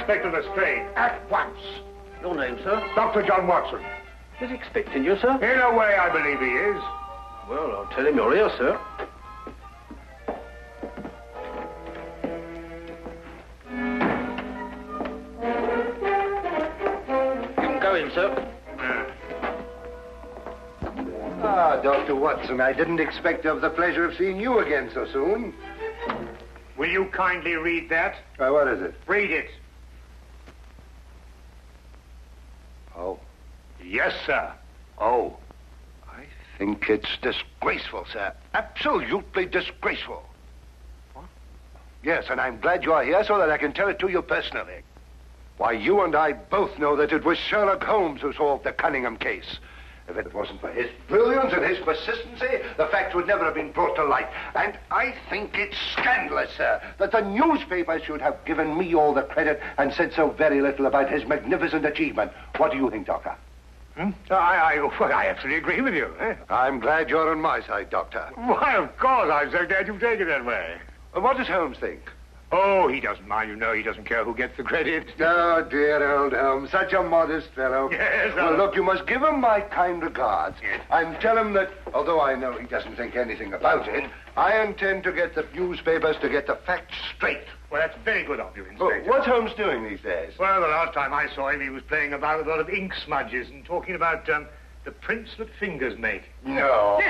Inspector Lestrade, at once. Your name, sir? Dr. John Watson. He's expecting you, sir. In a way, I believe he is. Well, I'll tell him you're here, sir. You can go in, sir. Ah, Dr. Watson, I didn't expect to have the pleasure of seeing you again so soon. Will you kindly read that? What is it? Read it. Oh. Yes, sir. Oh. I think it's disgraceful, sir. Absolutely disgraceful. What? Yes, and I'm glad you're here so that I can tell it to you personally. Why, you and I both know that it was Sherlock Holmes who solved the Cunningham case. If it wasn't for his brilliance and his persistency, the facts would never have been brought to light. And I think it's scandalous, sir, that the newspapers should have given me all the credit and said so very little about his magnificent achievement. What do you think, Doctor? I absolutely agree with you. I'm glad you're on my side, Doctor. Why, of course. I'm so glad you've taken it that way. What does Holmes think? Oh, he doesn't mind, you know. He doesn't care who gets the credit. Oh, dear old Holmes. Such a modest fellow. Yes, Well, look, you must give him my kind regards. Yes. And tell him that, although I know he doesn't think anything about it, I intend to get the newspapers to get the facts straight. Well, that's very good of you, Oh, Inspector. what's Holmes doing these days? Well, the last time I saw him, he was playing about with a lot of ink smudges and talking about the prints that fingers make. No.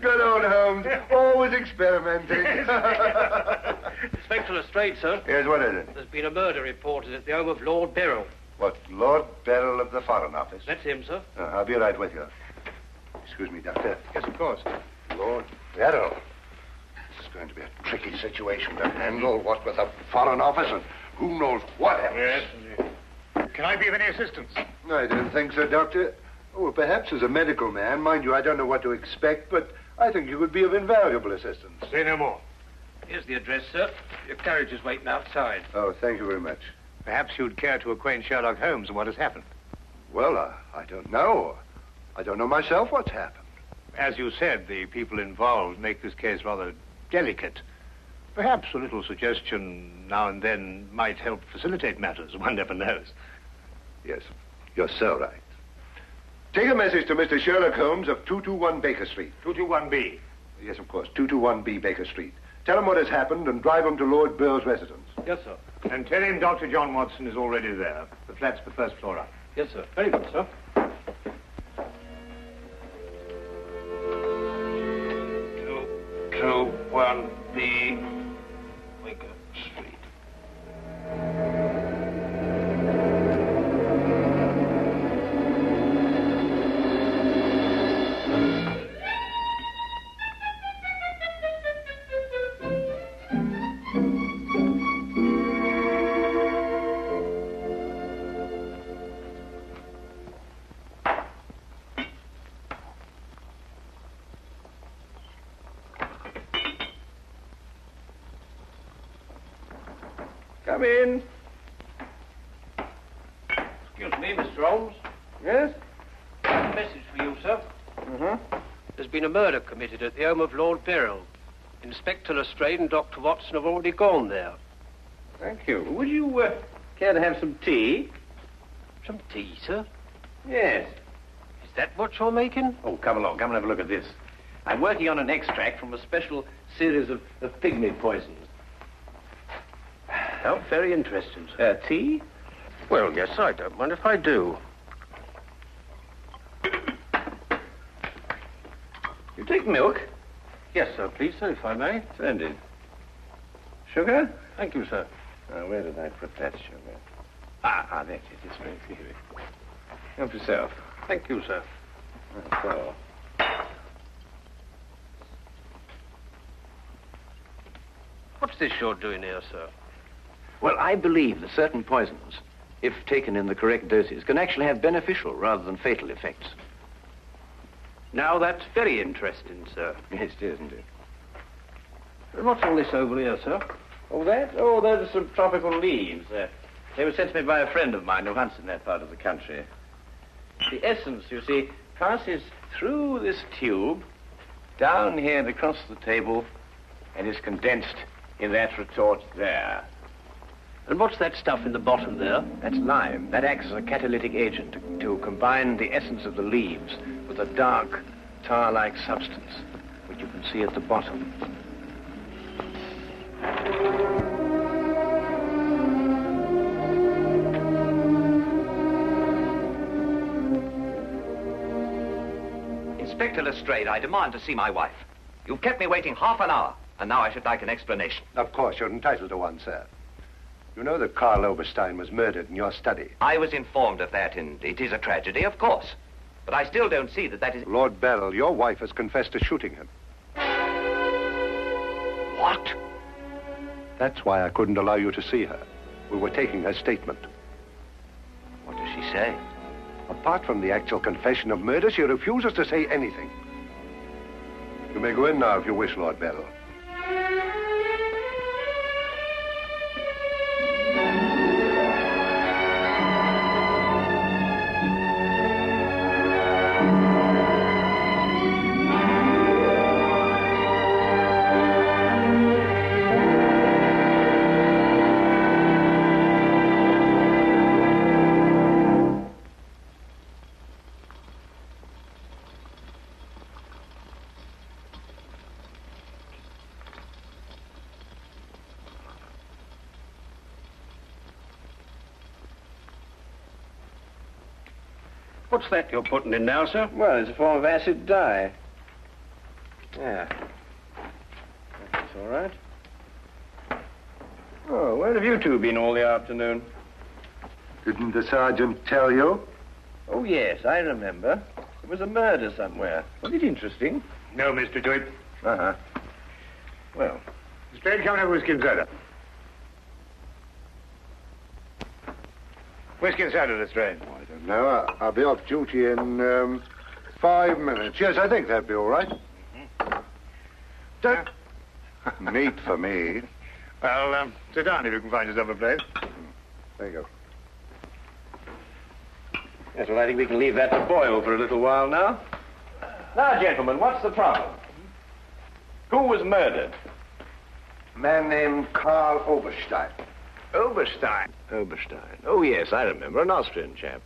Good old Holmes. Always experimenting. Inspector Lestrade, sir. Yes, what is it? There's been a murder reported at the home of Lord Beryl. What, Lord Beryl of the Foreign Office? That's him, sir. I'll be right with you. Excuse me, Doctor. Yes, of course. Lord Beryl. This is going to be a tricky situation to handle, what with the Foreign Office and who knows what else. Yes. Can I be of any assistance? I don't think so, Doctor. Oh, perhaps as a medical man. Mind you, I don't know what to expect, but I think you would be of invaluable assistance. Say no more. Here's the address, sir. Your carriage is waiting outside. Oh, thank you very much. Perhaps you'd care to acquaint Sherlock Holmes with what has happened. Well, I don't know. I don't know myself what's happened. As you said, the people involved make this case rather delicate. Perhaps a little suggestion now and then might help facilitate matters. One never knows. Yes, you're so right. Take a message to Mr. Sherlock Holmes of 221 Baker Street. 221B. Yes, of course, 221B Baker Street. Tell him what has happened and drive him to Lord Beryl's residence. Yes, sir. And tell him Dr. John Watson is already there. The flat's the first floor up. Yes, sir. Very good, sir. 221B Baker Street. Come in. Excuse me, Mr. Holmes. Yes? A message for you, sir. There's been a murder committed at the home of Lord Beryl. Inspector Lestrade and Dr. Watson have already gone there. Thank you. Would you care to have some tea? Some tea, sir? Yes. Is that what you're making? Oh, come along. Come and have a look at this. I'm working on an extract from a special series of pygmy poisons. Oh, very interesting, sir. Tea? Well, yes, I don't mind if I do. You take milk? Yes, sir, please, sir, if I may. Splendid. Sugar? Thank you, sir. Where did I put that sugar? Ah, that's it. It's right here. Help yourself. Thank you, sir. So. What's this you're doing here, sir? Well, I believe that certain poisons, if taken in the correct doses, can actually have beneficial rather than fatal effects. Now, that's very interesting, sir. Yes, it is, isn't it? What's all this over here, sir? Oh, that? Oh, those are some tropical leaves. They were sent to me by a friend of mine who hunts in that part of the country. The essence, you see, passes through this tube, down here and across the table, and is condensed in that retort there. And what's that stuff in the bottom there? That's lime. That acts as a catalytic agent to combine the essence of the leaves with a dark, tar-like substance, which you can see at the bottom. Inspector Lestrade, I demand to see my wife. You've kept me waiting half an hour, and now I should like an explanation. Of course, you're entitled to one, sir. You know that Karl Oberstein was murdered in your study. I was informed of that, and it is a tragedy, of course. But I still don't see that is... Lord Beryl, your wife has confessed to shooting him. What? That's why I couldn't allow you to see her. We were taking her statement. What does she say? Apart from the actual confession of murder, she refuses to say anything. You may go in now if you wish, Lord Beryl. What's that you're putting in now, sir? Well, it's a form of acid dye. Yeah. That's all right. Oh, where have you two been all the afternoon? Didn't the sergeant tell you? Oh, yes, I remember. There was a murder somewhere. Was it interesting? No, Mr. Dwight. Uh-huh. Well, Lestrade, come and have a whiskey and soda. Whiskey and soda, Lestrade. I don't know. I'll be off duty in 5 minutes. Yes, I think that'd be all right. Yeah. Neat for me. Well, sit down if you can find yourself a place. There you go. yes, well, I think we can leave that to boil for a little while now. Now, gentlemen, what's the problem? Who was murdered? A man named Karl Oberstein. Oberstein. Oberstein. Oh, yes, I remember. An Austrian chap.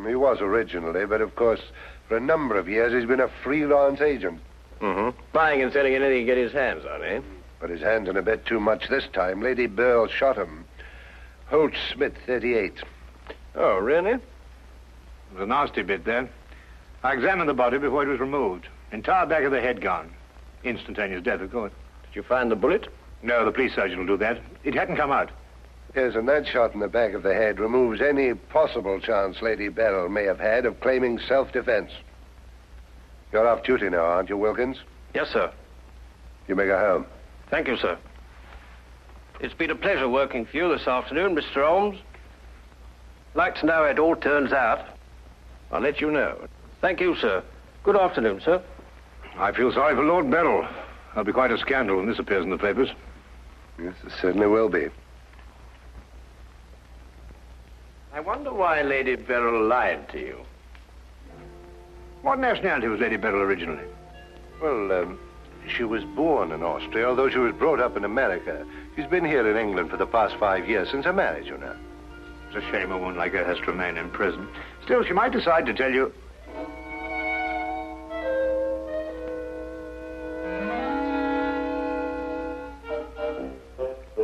He was originally, but of course, for a number of years, he's been a freelance agent. Mm-hmm. Buying and selling anything he can get his hands on, eh? But his hands in a bit too much this time. Lady Beryl shot him. Holt Smith, 38. Oh, really? It was a nasty bit then. I examined the body before it was removed. Entire back of the head gone. Instantaneous death, of course. Did you find the bullet? No, the police surgeon will do that. It hadn't come out. Yes, and that shot in the back of the head removes any possible chance Lady Beryl may have had of claiming self-defense. You're off duty now, aren't you, Wilkins? Yes, sir. You may go home. Thank you, sir. It's been a pleasure working for you this afternoon, Mr. Holmes. I'd like to know how it all turns out. I'll let you know. Thank you, sir. Good afternoon, sir. I feel sorry for Lord Beryl. There'll be quite a scandal when this appears in the papers. Yes, it certainly will be. I wonder why Lady Beryl lied to you. What nationality was Lady Beryl originally? Well, she was born in Austria, although she was brought up in America. She's been here in England for the past 5 years, since her marriage, you know. It's a shame a woman like her has to remain in prison. Still, she might decide to tell you...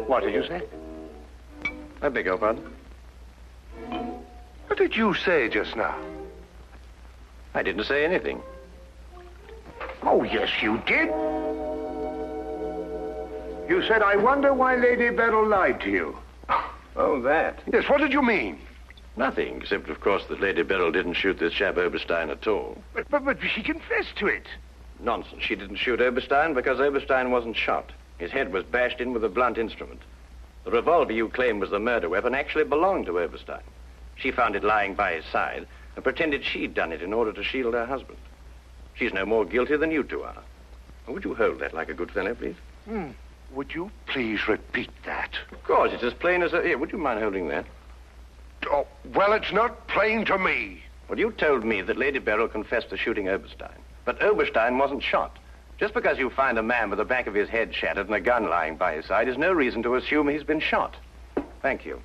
What did you say? I beg your pardon? What did you say just now? I didn't say anything. Oh, yes, you did. You said, I wonder why Lady Beryl lied to you. Oh, that. Yes, what did you mean? Nothing, except, of course, that Lady Beryl didn't shoot this chap Oberstein at all. But she confessed to it. Nonsense. She didn't shoot Oberstein because Oberstein wasn't shot. His head was bashed in with a blunt instrument. The revolver you claim was the murder weapon actually belonged to Oberstein. She found it lying by his side and pretended she'd done it in order to shield her husband. She's no more guilty than you two are. Would you hold that like a good fellow, please? Would you please repeat that? Of course, it's as plain as a... Here, would you mind holding that? Oh, well, it's not plain to me. Well, you told me that Lady Beryl confessed to shooting Oberstein. But Oberstein wasn't shot. Just because you find a man with the back of his head shattered and a gun lying by his side is no reason to assume he's been shot. Thank you.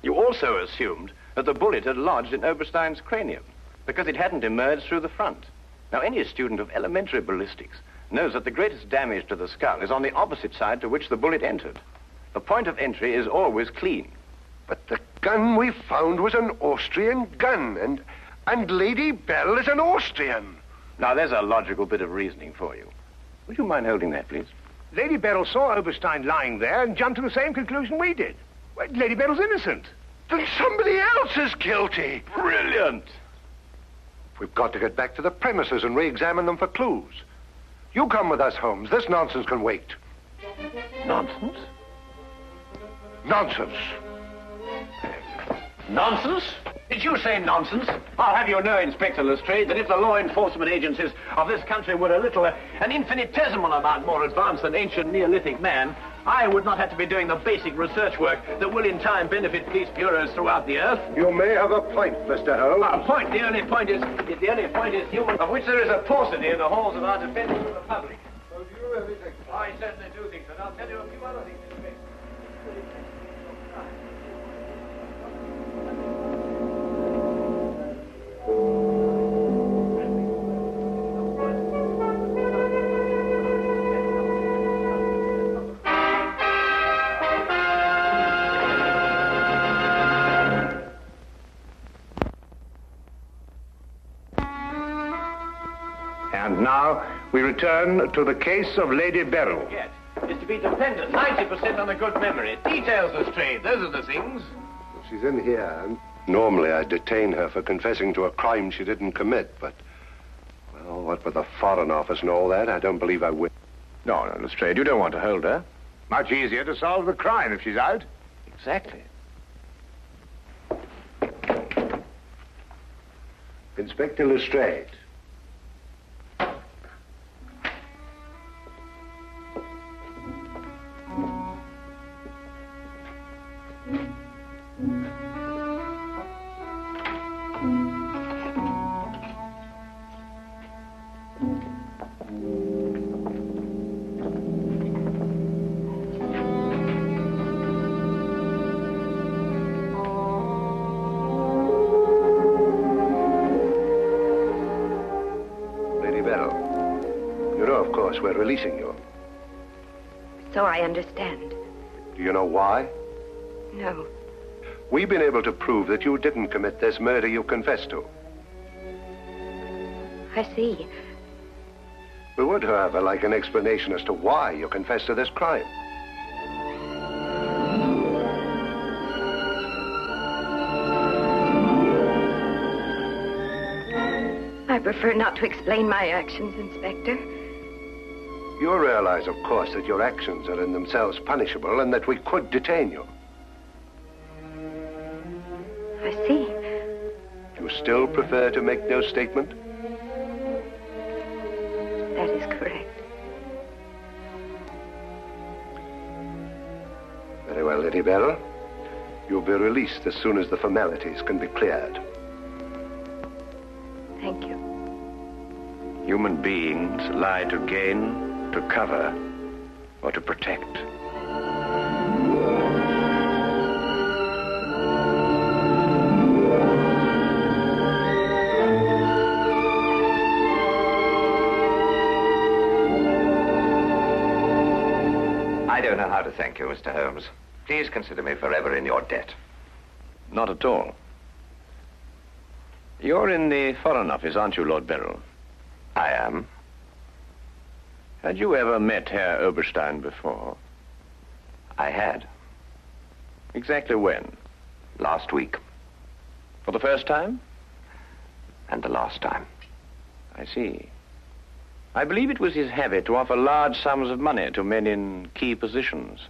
You also assumed that the bullet had lodged in Oberstein's cranium because it hadn't emerged through the front. Now, any student of elementary ballistics knows that the greatest damage to the skull is on the opposite side to which the bullet entered. The point of entry is always clean. But the gun we found was an Austrian gun, and Lady Beryl is an Austrian. Now, there's a logical bit of reasoning for you. Would you mind holding that, please? Lady Beryl saw Oberstein lying there and jumped to the same conclusion we did. Well, Lady Beryl's innocent. Then somebody else is guilty. Brilliant. We've got to get back to the premises and re-examine them for clues. You come with us, Holmes. This nonsense can wait. Nonsense? Nonsense. Nonsense? Did you say nonsense? I'll have you know, Inspector Lestrade, that if the law enforcement agencies of this country were a little, an infinitesimal amount more advanced than ancient Neolithic man, I would not have to be doing the basic research work that will in time benefit police bureaus throughout the earth. You may have a point, Mr. Holmes. A point? The only point is human, of which there is a paucity in the halls of our defenders of the public. So do you really think? I certainly do think so, and I'll tell you a few other things in a bit. And now we return to the case of Lady Beryl. Yes, is to be dependent 90% on a good memory. Details, Lestrade, those are the things. She's in here, and normally I'd detain her for confessing to a crime she didn't commit, but, well, what with the Foreign Office and all that, I don't believe I will. No, Lestrade, you don't want to hold her. Much easier to solve the crime if she's out. Exactly. Inspector Lestrade. We're releasing you. So I understand. Do you know why? No. We've been able to prove that you didn't commit this murder you confessed to. I see. We would, however, like an explanation as to why you confessed to this crime. I prefer not to explain my actions, Inspector. You realize, of course, that your actions are in themselves punishable and that we could detain you. I see. You still prefer to make no statement? That is correct. Very well, Lady Beryl. You'll be released as soon as the formalities can be cleared. Thank you. Human beings lie to gain, to cover, or to protect. I don't know how to thank you, Mr. Holmes. Please consider me forever in your debt. Not at all. You're in the Foreign Office, aren't you, Lord Beryl? I am. Had you ever met Herr Oberstein before? I had. Exactly when? Last week. For the first time? And the last time. I see. I believe it was his habit to offer large sums of money to men in key positions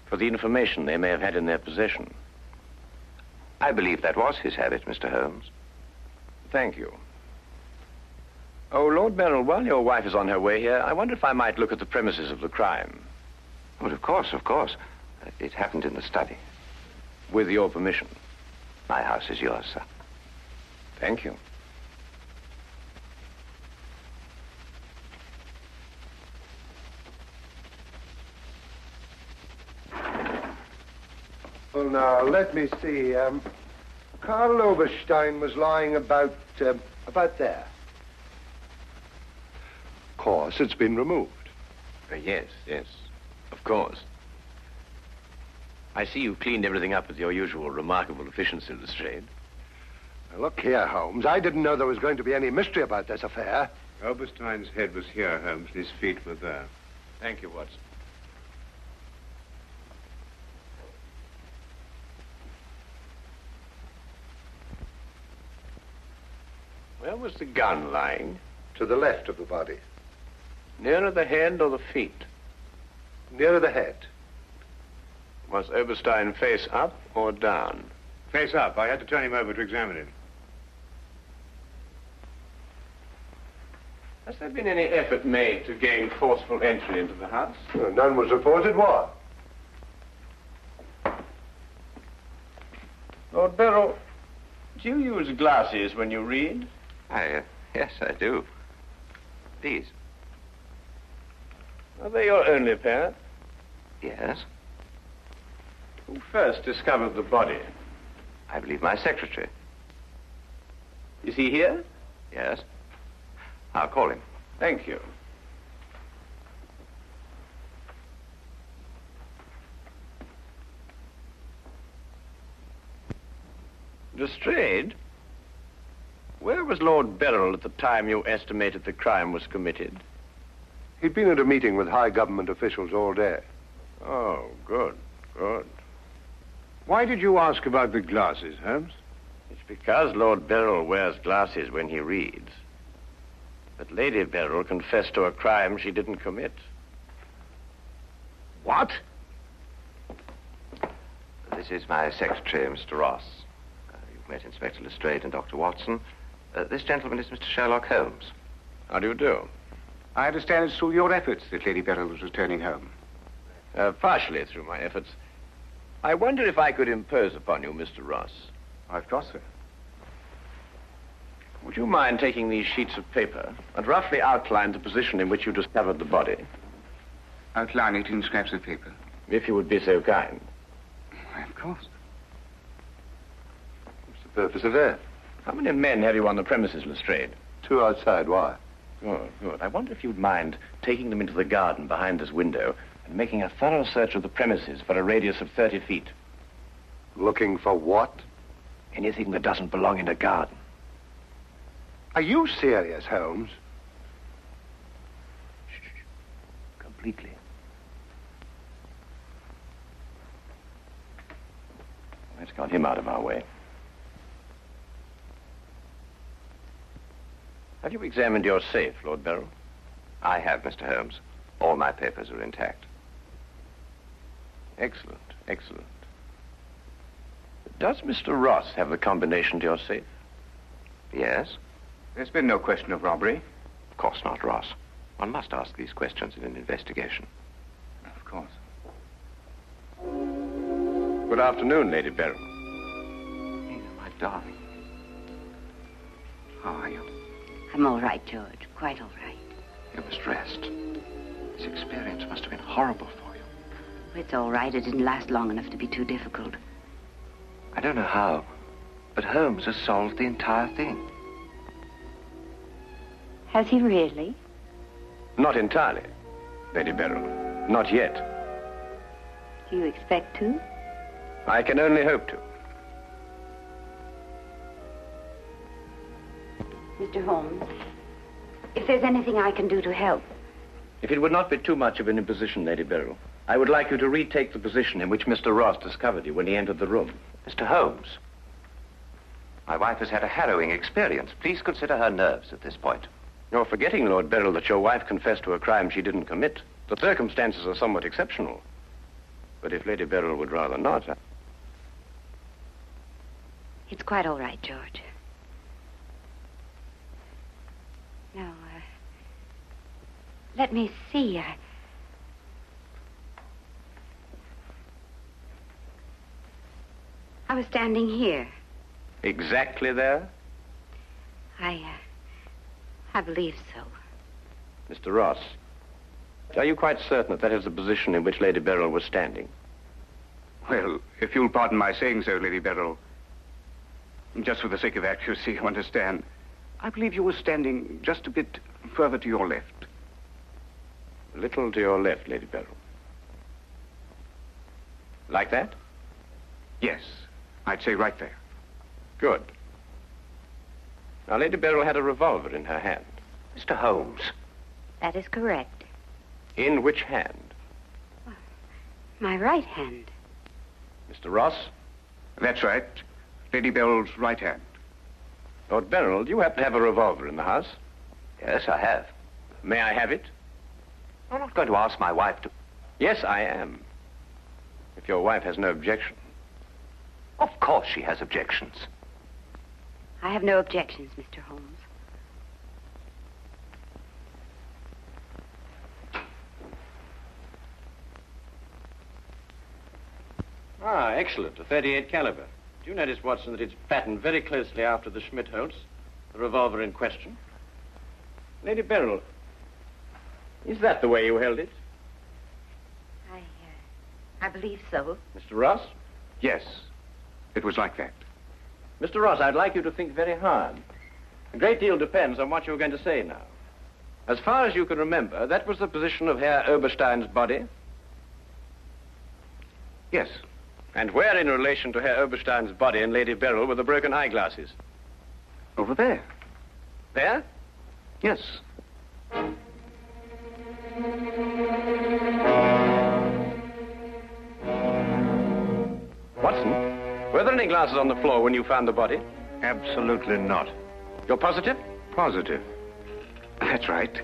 for the information they may have had in their possession. I believe that was his habit, Mr. Holmes. Thank you. Oh, Lord Beryl, while your wife is on her way here, I wonder if I might look at the premises of the crime. Well, of course, of course. It happened in the study. With your permission. My house is yours, sir. Thank you. Well, now, let me see. Karl Oberstein was lying about there. Of course, it's been removed. Yes, of course. I see you cleaned everything up with your usual remarkable efficiency, Lestrade. Now, look here, Holmes. I didn't know there was going to be any mystery about this affair. Oberstein's head was here, Holmes, and his feet were there. Thank you, Watson. Where was the gun lying? To the left of the body. Nearer the head or the feet? Nearer the head. Was Oberstein face up or down? Face up. I had to turn him over to examine him. Has there been any effort made to gain forceful entry into the house? Well, none was reported. Why? Lord Beryl, do you use glasses when you read? Yes, I do. These? Are they your only pair? Yes. Who first discovered the body? I believe my secretary. Is he here? Yes. I'll call him. Thank you. Lestrade, where was Lord Beryl at the time you estimated the crime was committed? He'd been at a meeting with high government officials all day. Oh, good. Why did you ask about the glasses, Holmes? It's because Lord Beryl wears glasses when he reads. But Lady Beryl confessed to a crime she didn't commit. What? This is my secretary, Mr. Ross. You've met Inspector Lestrade and Dr. Watson. This gentleman is Mr. Sherlock Holmes. How do you do? I understand it's through your efforts that Lady Beryl was returning home. Partially through my efforts. I wonder if I could impose upon you, Mr. Ross. Of course, sir. Would you mind taking these sheets of paper and roughly outline the position in which you discovered the body? Outline it in scraps of paper. If you would be so kind. Why, of course. What's the purpose of that? How many men have you on the premises, Lestrade? 2 outside. Why? Good. I wonder if you'd mind taking them into the garden behind this window and making a thorough search of the premises for a radius of 30 feet. Looking for what? Anything that doesn't belong in a garden. Are you serious, Holmes? Shh. Completely. Let's got him out of our way. Have you examined your safe, Lord Beryl? I have, Mr. Holmes. All my papers are intact. Excellent. Does Mr. Ross have the combination to your safe? Yes? There's been no question of robbery. Of course not, Ross. One must ask these questions in an investigation. Of course. Good afternoon, Lady Beryl. Nina, my darling. How are you? I'm all right, George. Quite all right. You must rest. This experience must have been horrible for you. It's all right. It didn't last long enough to be too difficult. I don't know how, but Holmes has solved the entire thing. Has he really? Not entirely, Lady Beryl. Not yet. Do you expect to? I can only hope to. Mr. Holmes, if there's anything I can do to help. If it would not be too much of an imposition, Lady Beryl, I would like you to retake the position in which Mr. Ross discovered you when he entered the room. Mr. Holmes, my wife has had a harrowing experience. Please consider her nerves at this point. You're forgetting, Lord Beryl, that your wife confessed to a crime she didn't commit. The circumstances are somewhat exceptional. But if Lady Beryl would rather not... It's quite all right, George. Now, let me see. I was standing here. Exactly there? I believe so. Mr. Ross, are you quite certain that that is the position in which Lady Beryl was standing? Well, if you'll pardon my saying so, Lady Beryl, just for the sake of accuracy, you understand, I believe you were standing just a bit further to your left. A little to your left, Lady Beryl. Like that? Yes, I'd say right there. Good. Now, Lady Beryl had a revolver in her hand. Mr. Holmes. That is correct. In which hand? My right hand. Mr. Ross? That's right. Lady Beryl's right hand. Lord Beryl, do you happen to have a revolver in the house? Yes, I have. May I have it? I'm not going to ask my wife to... Yes, I am. If your wife has no objection. Of course she has objections. I have no objections, Mr. Holmes. Ah, excellent. A .38 caliber. Do you notice, Watson, that it's patterned very closely after the Schmidt-Holtz, the revolver in question? Lady Beryl, is that the way you held it? I believe so. Mr. Ross? Yes, it was like that. Mr. Ross, I'd like you to think very hard. A great deal depends on what you're going to say now. As far as you can remember, that was the position of Herr Oberstein's body? Yes. And where in relation to Herr Oberstein's body and Lady Beryl were the broken eyeglasses? Over there. There? Yes. Watson, were there any glasses on the floor when you found the body? Absolutely not. You're positive? Positive. That's right.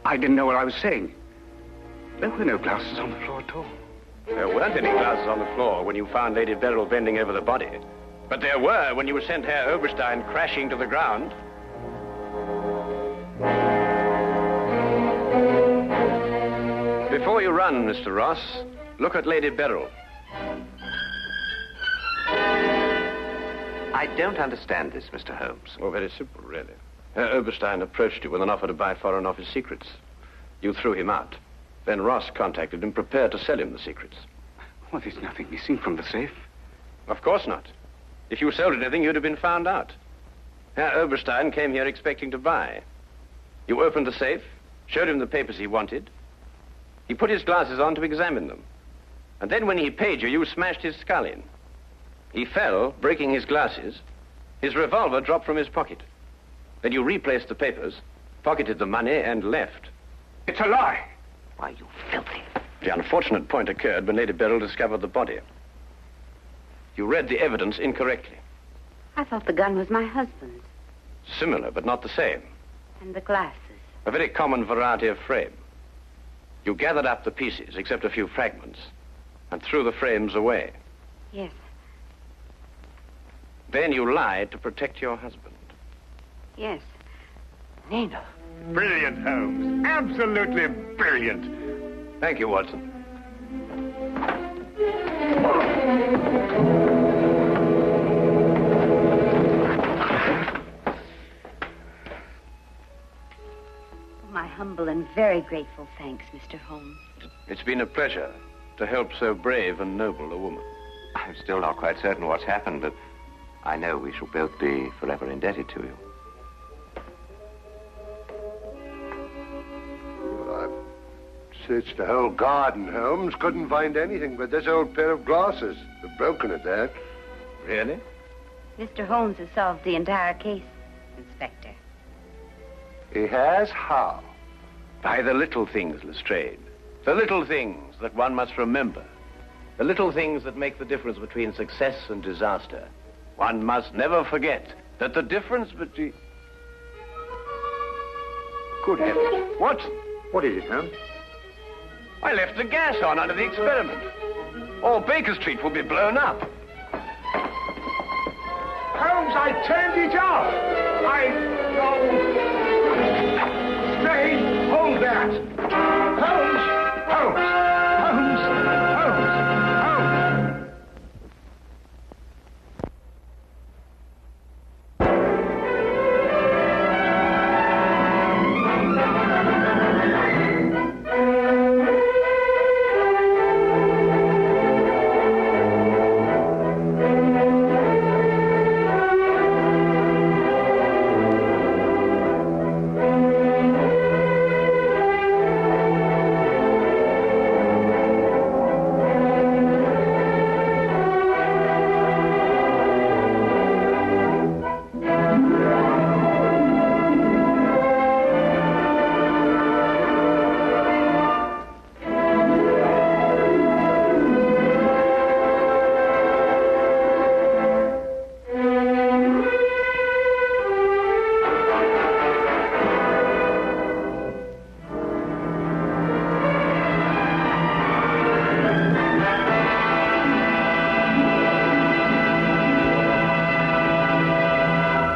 I didn't know what I was saying. There were no glasses on the floor at all. There weren't any glasses on the floor when you found Lady Beryl bending over the body. But there were when you sent Herr Oberstein crashing to the ground. Before you run, Mr. Ross, look at Lady Beryl. I don't understand this, Mr. Holmes. Oh, very simple, really. Herr Oberstein approached you with an offer to buy Foreign Office secrets. You threw him out. Then Ross contacted him, prepared to sell him the secrets. Well, there's nothing missing from the safe. Of course not. If you sold anything, you'd have been found out. Herr Oberstein came here expecting to buy. You opened the safe, showed him the papers he wanted. He put his glasses on to examine them. And then when he paid you, you smashed his skull in. He fell, breaking his glasses. His revolver dropped from his pocket. Then you replaced the papers, pocketed the money, and left. It's a lie. Why, you filthy... The unfortunate point occurred when Lady Beryl discovered the body. You read the evidence incorrectly. I thought the gun was my husband's. Similar, but not the same. And the glasses. A very common variety of frame. You gathered up the pieces, except a few fragments, and threw the frames away. Yes. Then you lied to protect your husband. Yes. Nina. Brilliant, Holmes. Absolutely brilliant. Thank you, Watson. My humble and very grateful thanks, Mr. Holmes. It's been a pleasure to help so brave and noble a woman. I'm still not quite certain what's happened, but I know we shall both be forever indebted to you. Searched the whole garden, Holmes. Couldn't find anything but this old pair of glasses. They're broken at that. Really? Mr. Holmes has solved the entire case, Inspector. He has? How? By the little things, Lestrade. The little things that one must remember. The little things that make the difference between success and disaster. One must never forget that the difference between... Good heavens. Watson, What is it, Holmes? I left the gas on under the experiment. All Baker Street will be blown up. Holmes, I turned it off. No. Lestrade, hold that.